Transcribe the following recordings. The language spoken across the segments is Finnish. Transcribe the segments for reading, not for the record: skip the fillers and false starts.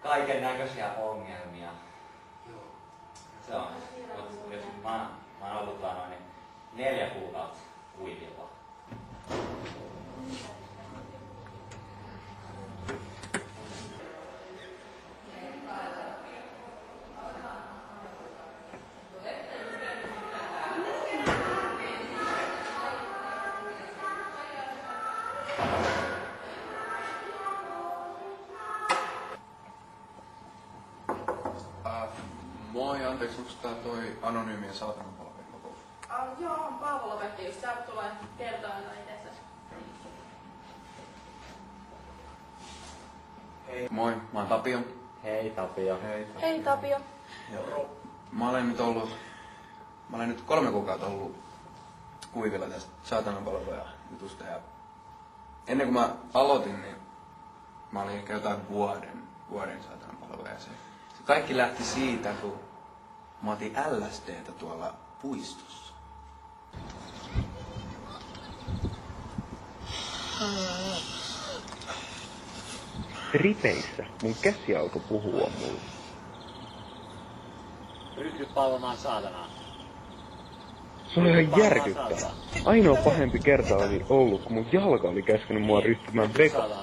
kaiken näköisiä ongelmia. Se on. Nyt mä oon ollut noin 4 kuukautta kuivilla. Moi, anteeksi, onko tää toi anonyymien saatanapalvelun kokous? Joo, Paavo lopetti just. Sä tulee kertomaan itsestäsi. Hei. Moi, mä oon Tapio. Hei Tapio. Hei Tapio. Joo. Mä olen nyt 3 kuukautta ollut kuivilla tästä saatanapalveluja jutusta ja ennen kuin mä aloitin, niin mä olin ehkä jotain vuoden saatanapalveluja ja se kaikki lähti siitä, kun mä otin LSDtä tuolla puistossa. Ripeissä mun käsi alkoi puhua mulle. Ryhdy palvomaan saatanaa. Se oli ihan järkyttävää. Ainoa pahempi kerta oli ollut, kun mun jalka oli käskenyt mua ryhtymään vegaksi.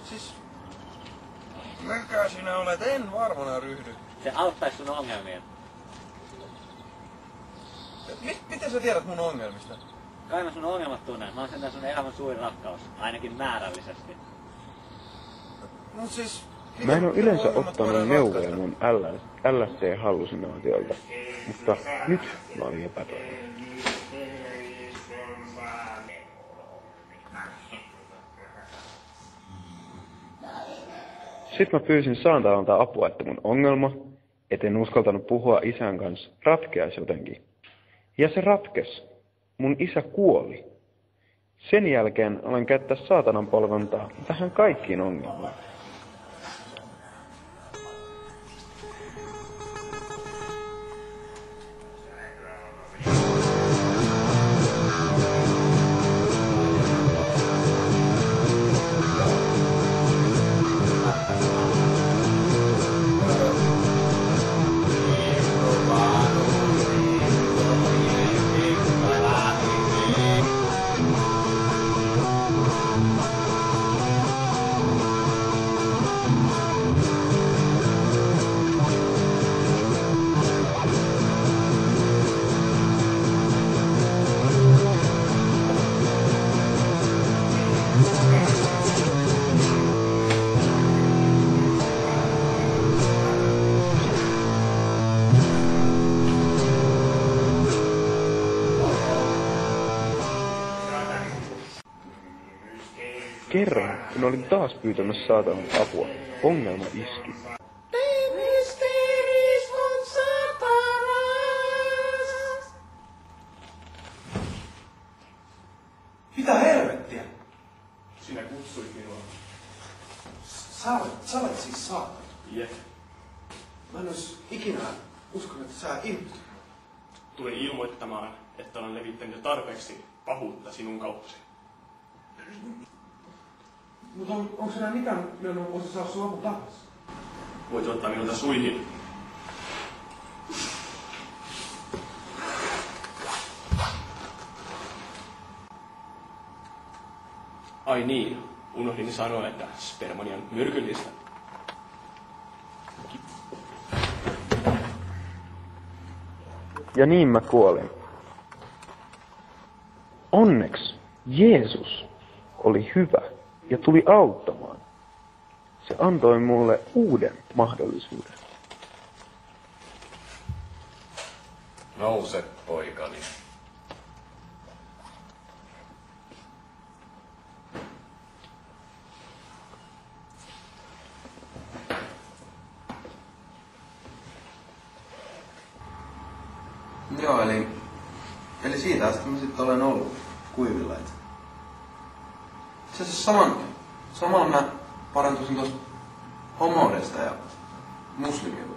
Siis, mikä sinä olet? En varmana ryhdy. Se auttaisi sun ongelmia. Miten sä tiedät mun ongelmista? Kai mä sun ongelmat tunnen. Mä oon sentään sun elämän suurin rakkaus. Ainakin määrällisesti. No siis... Mä en oo yleensä ottanut neuvoja mun LSD-hallusinaatiolta, mutta nyt mä olin epätoivoinen. Sitten mä pyysin saantavalta apua, että mun ongelma, etten uskaltanut puhua isän kanssa, ratkeaisi jotenkin. Ja se ratkesi. Mun isä kuoli. Sen jälkeen aloin käyttää saatanan palvontaa vähän kaikkiin ongelmiin. Kerran, kun olin taas pyytämässä saatanan apua, ongelma iski. Mitä helvettiä? Sinä kutsuit minua. Sä olet siis saatana. Jep. Mä en ois ikinä uskonut, että sä ilmestyt. Tulin ilmoittamaan, että olen levittänyt jo tarpeeksi pahuutta sinun kauttasi. Mutta onko enää mitään, millä mä voisin saada sun avun takaisin? Voit ottaa minulta suihin. Ai niin, unohdin sanoa, että spermani on myrkyllistä. Ja niin mä kuolin. Onneksi Jeesus oli hyvä ja tuli auttamaan. Se antoi mulle uuden mahdollisuuden. Nouse, poikani. Joo, eli siitä asti mä sitten olen ollut kuivilla. Itse asiassa samalla mä parantuisin tuosta homoudesta ja muslimilla.